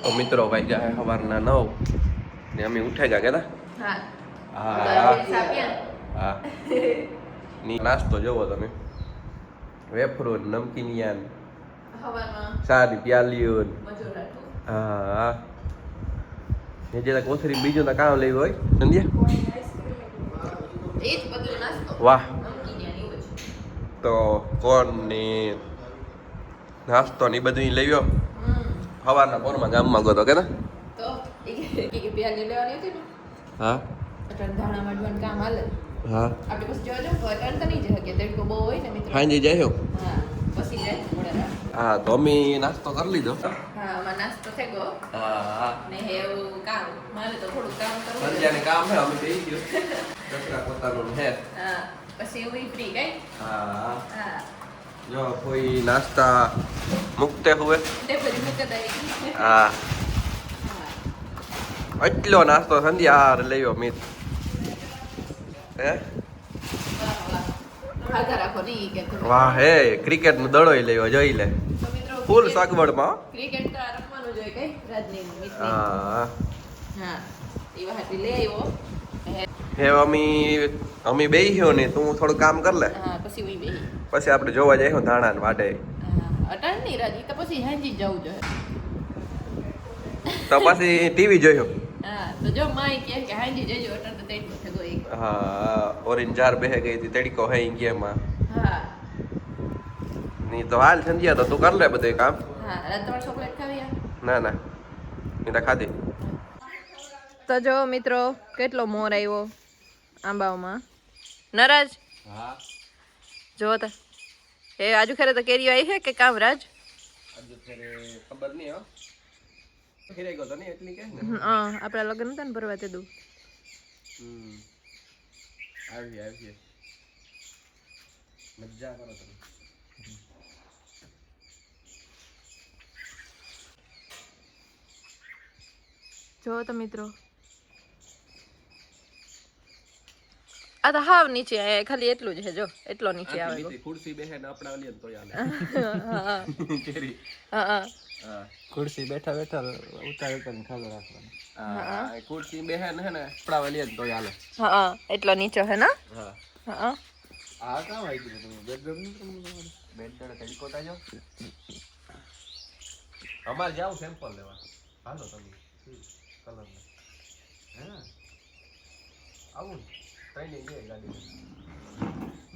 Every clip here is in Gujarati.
તો મિત્રો ભાઈ જાય સવારના 9 ને અમે ઉઠે ગયા કેતા હા ની નાસ્તો જોવો તમે વેફરો નમકીન યાન સારી પ્યાલીઓ હા ને જે કોથરી બીજું તો કામ લેવું હોય સમજ્યા વાહ તો કોણ ને નાસ્તો ને બધું લેવ્યો સવારના પોરમાં ગામમાં ગયો તો કે હા હા હાંજે જાય હા તો અમે નાસ્તો કરી લીધો નાસ્તો થઈ ગયો હા ને એવું કામ મારે તો થોડું કામ કરવું સંજ્યાને કામ હે અમે બેસી ગયો કચરા પોતાનું હે હા પછી એવું ફ્રી ગઈ હા હા જો કોઈ નાસ્તા મુકતે હુએ તે બધી મુકત હા એટલો નાસ્તો સંધ્યા હાર લેવો મિત હે ખાધા રાખો નહીં કે વાહ હે ક્રિકેટ નો દડો લેવો જોઈ લે ફૂલ સગવડમાં ક્રિકેટ તો રમવાનું જોઈએ કઈ રાજની મિત હા હા એ વાહતી લે આવ્યો હે અમે બેહ્યો ને તું થોડું કામ કર લે હા પછી હું બેહી પછી આપણે જોવા જઈએ ધાણા ને વાટે અટાણ નહીં રાજી તો પછી હાંજી જવું જોઈએ તો પછી ટીવી જોયો હા તો જો માય કે હાંજી જજો અટાણ તો તેડ થગો એક હા ઓરેન્જ જાર બેહે ગઈ હતી તડકો હે ઇન્ડિયામાં હા ની તો હાલ સંધ્યા તો તું કર લે બધું કામ હા રાત તમારે ચોકલેટ ખાવી ના ના ની તો ખાધી તો જો મિત્રો કેટલો મોર આવ્યો આંબાઓમાં નરાજ હા જો તો એ આજુ ખરે તો કેરીઓ આવી છે કે કામ રાજ આજે ફેરે ખબર નહીં હો ફેરે ગયો તો નહીં એટલી કે ને આપણા લગ્ન હતા ને ભરવા તે દઉં આવી મજા કરો તમે જો તો મિત્રો આ તો હાવ નીચે ખાલી એટલું જ છે જો એટલો નીચે આવે ખુરશી બેહે ને અપડાવલી ને તો યાદ હા કેરી હા હા ખુરશી બેઠા બેઠા ઉતાર ઉતાર ખાલો રાખવાનો હા ખુરશી બેહે ને હે ને અપડાવલી ને તો યાદ હા એટલો નીચે હે ને હા હા આ કામ આવી ગયું તમે બેડરૂમ બેડ તડકો તાજો અમાર જાવ સેમ્પલ લેવા હાલો તમે કલર હે આવું ટ્રેનિંગ દે ગાડી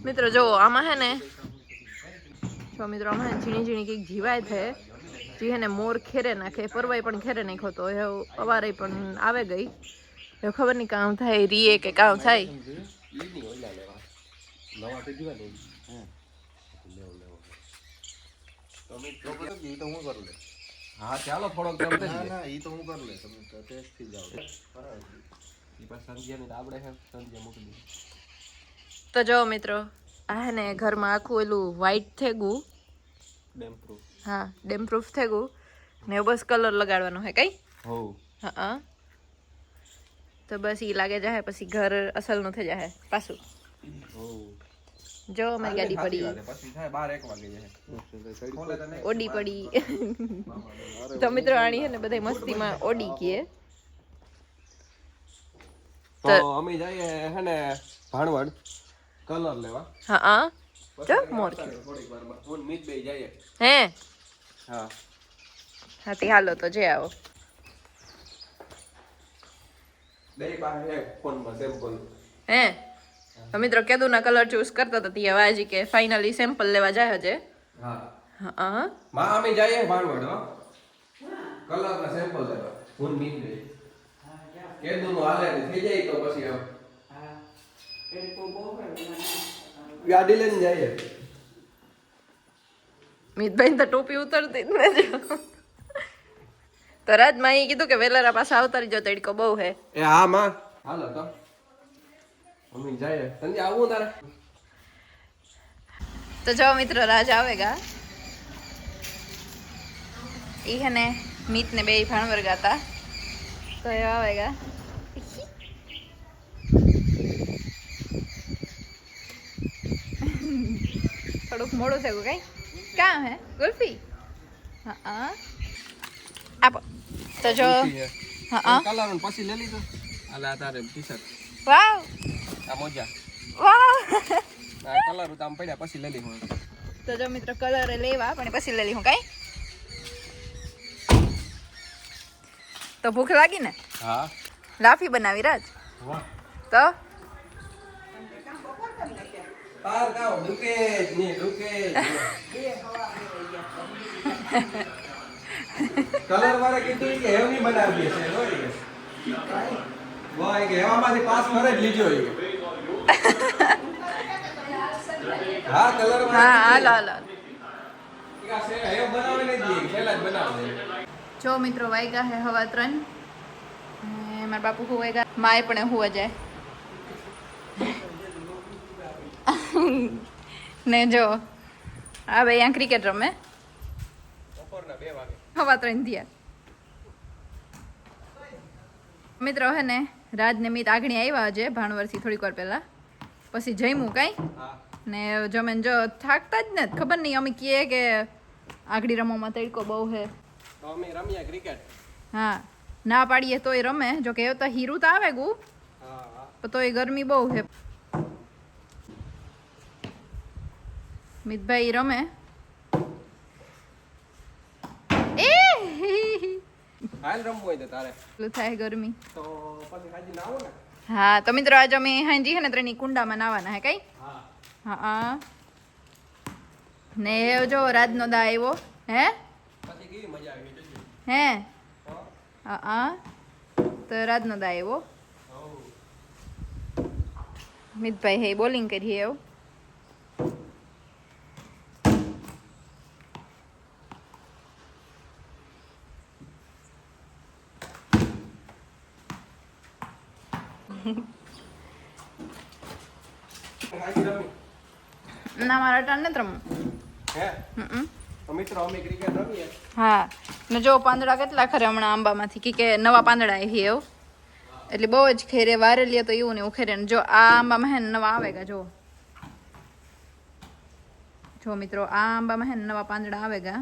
મિત્રો જો આમાં હે ને જો મિત્રો આમાં ઝીણી ઝીણી કંઈક જીવાય છે જે હે ને મોર ખેરે નાખે પરવાઈ પણ ખેરે નાખો તો એ અવારે પણ આવે ગઈ એ ખબર નહીં કામ થાય રીએ કે કામ થાય ઈ ની ઓલા લેવા નવા તો જીવા ને હે લેવો તમે તો ઈ તો હું કરું લે હા ચાલો થોડોક દમ થઈ ના ઈ તો હું કર લે તમે તો ટેસ્ટ થી જાવ ઈ પાસ સંજ્યા ને આપણે હે સંજ્યા મૂકી દે તો જો મિત્રો આ હે ને ઘરમાં આખું એલું વ્હાઈટ થઈ ગયું ડેમ પ્રૂફ હા ડેમ પ્રૂફ થઈ ગયું ને બસ કલર લગાડવાનો હે કઈ હો હા તો બસ ઈ લાગે જાય પછી ઘર અસલનું થઈ જાય પાછું હો જો અમારી ગાડી પડી પછી થાય 12-1 વાગે જાય ખોલે તો નહીં ઓડી પડી તો મિત્રો આણી હે ને બધા મસ્તીમાં ઓડી કીએ તો અમે જઈએ હે ને ભાણવડ કલર લેવા હા જો મોર થોડીક વારમાં ફોન મીત બે જઈએ હે હા હાથી હાલો તો જે આવો બે પાસે હે ફોનમાં સેમ્પલ હે તો મિત્રો કેદુના કલર ચૂઝ કરતા હતા ત્યાં વાજી કે ફાઇનલી સેમ્પલ લેવા જાય હજે હા હા માં અમે જઈએ ભાણવડ હો કલર ના સેમ્પલ લેવા ફોન મીત બે કેદુનું હાલે ને થઈ જાય તો પછી આમ ગાડી લઈને જઈએ મિતભાઈ તો ટોપી ઉતરતી જ ને જો તો રાજમાં એ કીધું કે વેલારા પાસે આવતારી જો તડકો બહુ હે એ હા માં હાલો તો અમે જઈએ સંજય આવું તારે તો જો મિત્રો રાજ આવેગા ઈ હે ને મીત ને બે ભાણવર ગાતા તો એ આવેગા થોડુંક મોડું થયું કઈ કામ હે ગુલ્ફી હા આપો તો જો હા કલર પછી લઈ લીધો આલા તારે ટી-શર્ટ વાવ આ મોજા વાવ આ કલર તો આમ પડ્યા પછી લઈ લીધું તો જો મિત્રો કલર લેવા પણ પછી લઈ લઈ હું કઈ તો ભૂખ લાગી ને હા લાફી બનાવી રાજ વાહ તો તાર કાવ ડુકે ની ડુકે કલર વાળા કીધું કે હેવની બનાવી છે રોઈ વાહ કે હેવામાંથી પાસ કરે જ લીજો હા કલર હા હાલો હાલો હેવ બનાવે નહીં દી પહેલા જ બનાવે જો મિત્રો વાગ્યા હે 3:15 મારા બાપુ હુવે ગયા માએ પણ હુવા જાય ને જો આ ભાઈ અહીંયા ક્રિકેટ રમે બપોરના 2 વાગે 3:15 થયા મિત્રો હે ને રાજ ને મિત આગણી આવ્યા છે ભાણવરથી થોડીક વાર પહેલા પછી જમ્યું કાંઈ હા ને જમેન જો થાકતા જ ને ખબર નહીં અમે કહીએ કે આગળી રમવામાં તડકો બહુ હે તો અમે રમ્યા ક્રિકેટ હા ના પાડીએ તોય રમે જો કે તો હીરું તો આવે ગયું હા હા પણ તોય ગરમી બહુ હે મિતભાઈ રમે એ હાલ રમવું હોય તો તારે પેલું થાય ગરમી તો પછી હાજી ના આવો ને હા તો મિત્રો આજે અમે હાંજી હે ને ત્રણની કુંડામાં નાવાના હે કઈ હા હા ને જો રાજનો દા આવ્યો હે પછી કેવી મજા આવી જોજો હે હા હા તો રાજનો દા આવ્યો હો મિતભાઈ હે બોલિંગ કરીએ એવું હાજી રમી ના મારા ટાણ નથી રમવું હે તો મિત્રો અમે ક્રિકેટ રમીએ હા ને જો પાંદડા કેટલા ખરે હમણાં આંબામાંથી કે નવા પાંદડા આવી એવું એટલે બહુ જ ખેરે વારે લે તો એવું ને એવું ખેરે ને જો આ આંબામાં હે ને નવા આવેગા જો જો મિત્રો આ આંબામાં હે ને નવા પાંદડા આવેગા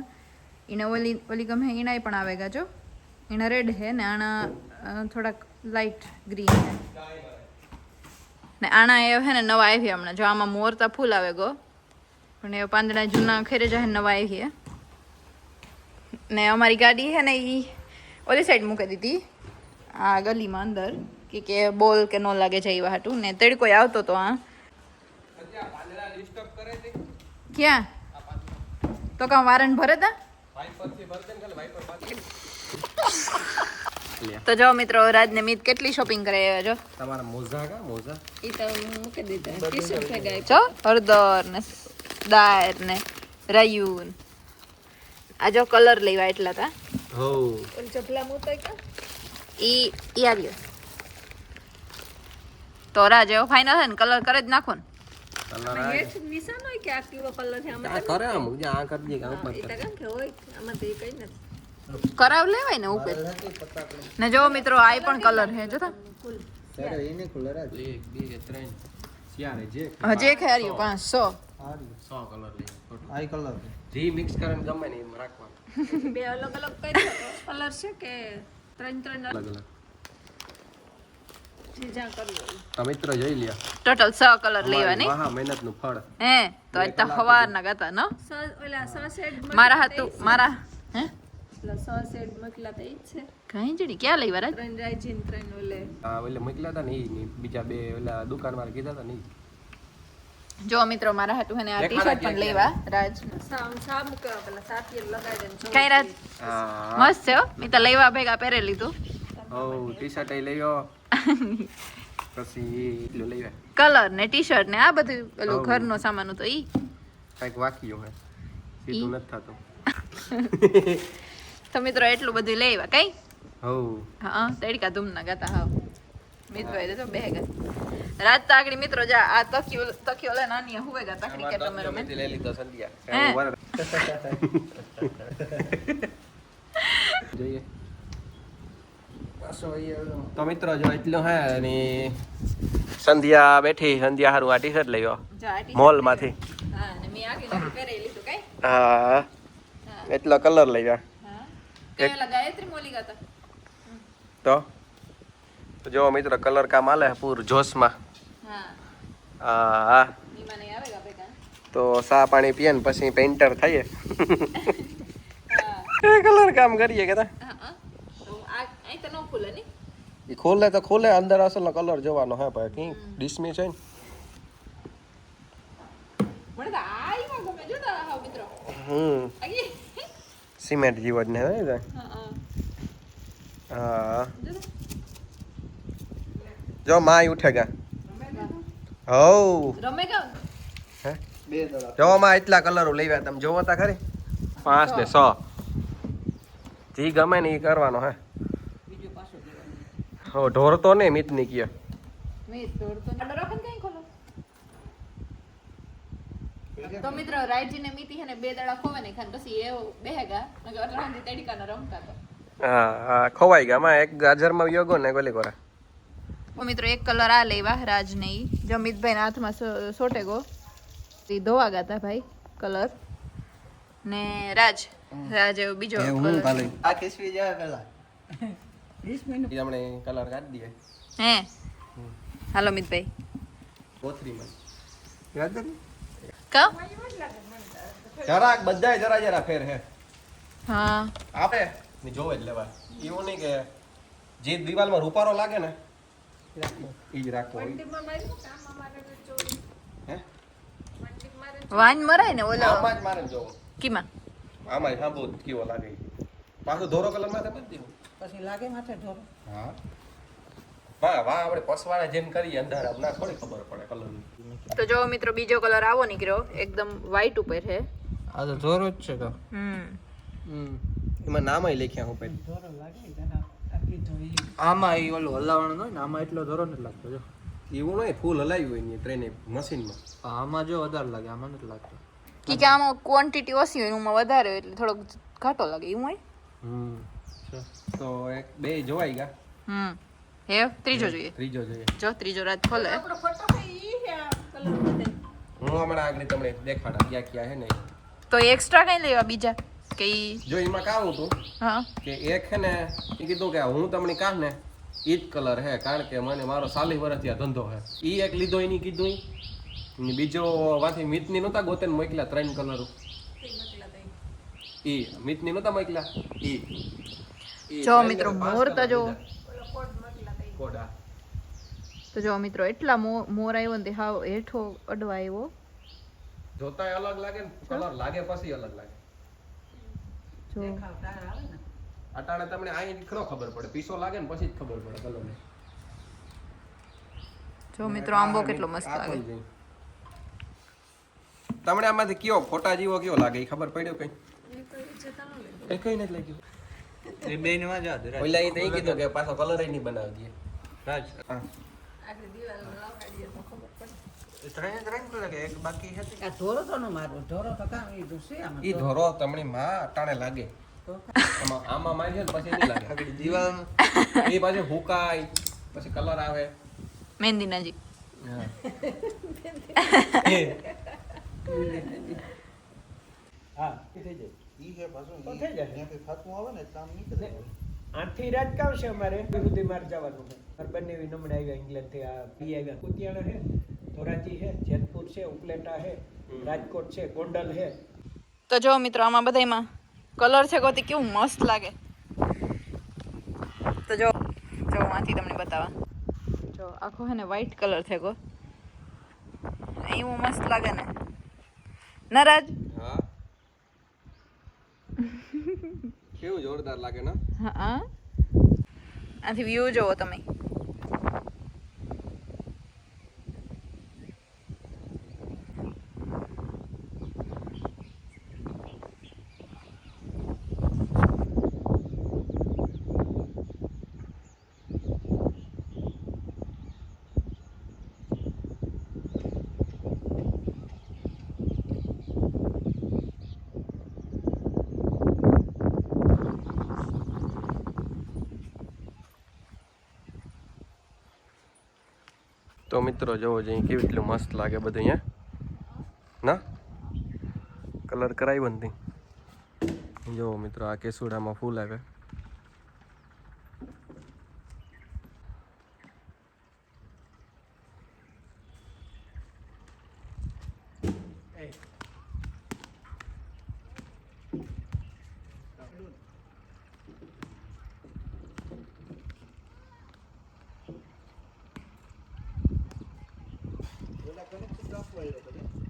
એને ઓલી ઓલી ગમે એનાય પણ આવેગા જો એના રેડ હે ને આના થોડાક લાઇટ ગ્રીન હે ને આના એ હે ને નવા આવી હમણાં જો આમાં મોરતા ફૂલ આવે ગો પણ એ પાંદડા જૂના ખેરે જાય નવા આવી ને અમારી ગાડી હે ને એ ઓલી સાઈડ મૂકી દીધી આ ગલીમાં અંદર કે બોલ કે ન લાગે જાય એવા હાટું ને તડકો આવતો તો આ અત્યારે પાંદડા ડિસ્ટર્બ કરે છે ક્યાં તો કાં વારણ ભરે તા વાઇપર થી ભરતન કે વાઇપર પાછી તો જો મિત્રો રાજ ને મિત કેટલી શોપિંગ કરે જો તમારા મોજા કા મોજા ઈ તો મૂકી દીધા ટી-શર્ટ ભેગા જો હળદર ને દાળ ને રાયુન આ જો કલર લેવા એટલા તા હો ઓલ ચપલા મૂતાય કા ઈ આવ્યો તો રાજ એવો ફાઇનલ છે ને કલર કરે જ નાખો ને કલર આ કરે આમ આ કરી દે કામ પર કરાવ લેવાય ને ઉપર ને જો મિત્રો આ પણ કલર છે જો ત્યારે એને ખુલ્લા રાખ 1 2 3 ચારે જે હજી ખેર્યું 500 100 કલર લે આઈ કલર જી મિક્સ કરીને ગમે ને એમ રાખવાનું બે અલગ અલગ કલર છે કે ત્રણ અલગ અલગ તો મિત્રો જોઈ લ્યો ટોટલ 6 કલર લેવા નહીં મહા મહેનતનું ફળ હે તો આજ તો હવાર ના ગાતા ન મારા હાથું મારા હે કઈ જડી ક્યાં લઈ વરાજ હા ઓલે મોકલ્યા હતા ને ઈ બીજા બે ઓલા દુકાન વાળા કીધા હતા ને ઈ. જો મિત્રો મારા હાટું હે ને આ ટી-શર્ટ પણ લેવા રાજ કઈ રાજ હા મસ્ત છે હો મેં તો લેવા ભેગા પહેરે લીધું ઓ ટી-શર્ટ એ લઈયો પછી એટલું લઈ કલર ને ટી-શર્ટ ને આ બધું પેલું ઘરનો સામાન તો ઈ કઈક વાક્યો હે સીધું નથી થતું તો મિત્રો એટલું બધું લેવા કઈ હો હા તડકા ધૂમ ના ગાતા હા મિત્રો એ તો બે ગયા રાત તો આગળ મિત્રો જા આ તકીઓ લે નાની હુવેગા તકડી કે તમે રમે લઈ લીધો સંધ્યા હે? જોઈએ તો મિત્રો જો એટલું હે ને સંધ્યા બેઠી સંધ્યા હારું આ ટી-શર્ટ લઈયો મોલ માંથી હા ને મે આગળ પહેરી લીધું કઈ હા એટલો કલર લઈ જા હા કયા ગાયત્રી મોલી ગાતા તો જો મિત્રો કલર કામ આલે પૂર જોશમાં. હા હા નીમાં નહીં આવે ગાપે કા તો સા પાણી પીએ ને પછી પેઇન્ટર થઈએ. હા કલર કામ કરીએ કે હા તો આ અહીં તો નો ખુલે ની ઈ ખોલે તો ખોલે, અંદર અસલનો કલર જોવાનો હે ભાઈ કી ડિસમી છે ને. મને તો આઈ માં ગમે જો તો હા મિત્રો આગી સિમેન્ટ જેવો જ ને હે હા હા જો જો માય ઉઠેગા હવ રમે કા હે બે દડા જો માં એટલા કલરો લેવ્યા તમે જોવો તા ખરી 5 ને 100 જી ગમે ને ઈ કરવાનો હે. બીજો પાછો દેવાનો હો ઢોર તો ને મિતની કીએ મે તોડ તો નડો રાખન કઈ ખોલો તો મિત્રો રાયજી ને મીતી હે ને 2 દાડા ખોવે ને ખાન પછી એ બેહેગા નકર અટલા સુધી તડીકા ન રમતા તો હા હા ખવાઈ ગયા માં એક ગાજરમાં યોગો ને ગોલી કોરા. ઓ મિત્રો એક કલર આ લેવા રાજ ને ઈ જમીતભાઈ ના હાથમાં સોટે ગો તી ધોવા ગાતા ભાઈ કલર ને રાજ બીજો હું કાલે આ કેસવી જાય પેલા 20 મિનિટ ઈ આપણે કલર કાઢી દઈએ હે હાલો મિતભાઈ કોથરીમાં યાદ ને કા જરાક બધાય જરા જરા ફેર હે હા આપે ને જોવે જ લેવા. એવું નહીં કે જે દિવાલમાં રૂપારો લાગે ને ઈ જ રાખવો હે વાન મરાય ને ઓલો આમાં જ મારે ને જોવો કીમાં આમાં સાંભળો કેવો લાગે ઈ. પાછો ધોરો કલર માં મત દીધું પછી લાગે માથે ઢોર હા વાહ આપણે પસવાળા જેમ કરીએ અંધારા ના થોડી ખબર પડે કલરની. તો જો મિત્રો બીજો કલર આવો નીકળ્યો એકદમ વ્હાઈટ ઉપર છે આ તો ધોરો જ છે તો એમાં નામય લખ્યા હું પહેલા ઢોર લાગે આ કીધું ઈ આમાં ઈ ઓલું હલાવવાનું હોય ને આમાં એટલો ધોરો નથી લાગતો જો એવું નહીં ફૂલ હલાવ્યું હોય ને ટ્રેને મશીનમાં. આમાં જો વધારે લાગે આમાં નથી લાગતો. કે આમાં ક્વોન્ટિટી ઓછી હોય એમાં વધારે હોય એટલે થોડોક ઘાટો લાગે એવું હોય તો એક બે જોવાઈ ગયા. હે ત્રીજો જોઈએ ત્રીજો જોઈએ. જો ત્રીજો રાત ખોલે હું હમણાં આગળ તમને દેખાડા ક્યાં ક્યાં હે ને તો એક્સ્ટ્રા કઈ લેવા બીજા કે ઈ જો એમાં કામ હતું હા કે એક હે ને એ કીધું કે હું તમને કાઢ ને ઈ જ કલર હે કારણ કે મને મારો 40 વર્ષથી આ ધંધો હે. ઈ એક લીધો એની કીધું ઈ બીજો વાથી મિતની નહોતા ગોતેન મોકલ્યા 3 કલર ઈ મિતની નહોતા મોકલ્યા ઈ જો મિત્રો મોર તો જો કોડા તો જો મિત્રો એટલા મોર આવ્યો ને તે હાવ હેઠો અડવા આવ્યો જોતાય અલગ લાગે ને કલર લાગે પછી અલગ લાગે. જો અટાણે તમને આઈ ખરો ખબર પડે પીસો લાગે ને પછી જ ખબર પડે કલર ને. જો મિત્રો આંબો કેટલો મસ્ત લાગે તમને આમાંથી કયો ફોટા જેવો કયો લાગે ઈ ખબર પડ્યો કઈ કઈ નથી લાગ્યું. એ બેન માં જા દે ઓલા ઈ તો ઈ કીધું કે પાછો કલર ય નહીં બનાવી દે. રાજ હા ત્રણ તો લાગે એક બાકી હતી આ ઢોરો તો ન મારો ઢોરો તો કામ ઈ તો છે આમાં ઈ ધોરો તમને માં અટાણે લાગે આમાં મારી છે ને પછી નહીં લાગે આગળ દિવાલ એ પાછું હુકાય પછી કલર આવે. મહેંદી નજી હા થઈ જાય ઈ હે પાછું તો થઈ જાય. ત્યાંથી ફાટવું આવે ને કામ નીકળે 8 થી રાત કામ છે અમારે સુધી મારે જવાનું છે મારે બંને નમણે આવ્યા ઇંગ્લેન્ડ થી આ પી આવ્યા કુતિયાણા છે ધોરાજી છે જેતપુર છે ઉપલેટા છે રાજકોટ છે ગોંડલ છે તો જો મિત્રો આમાં બધાયમાં કલર છે ગોતી કેવું મસ્ત લાગે તો જો આથી તમને બતાવા જો આખો હે ને વ્હાઈટ કલર છે ગો એવું મસ્ત લાગે ને નરાજ હા કેવું જોરદાર લાગે ને. હા આથી વ્યૂ જોવો તમે તો મિત્રો જોવો જઈએ કેવી એટલું મસ્ત લાગે બધું અહીંયા ના કલર કરાવ્યો ને જો મિત્રો આ કેસુડામાં ફૂલ આવે. ઓલા કનેક્ટ રાખવા આવ્યો તો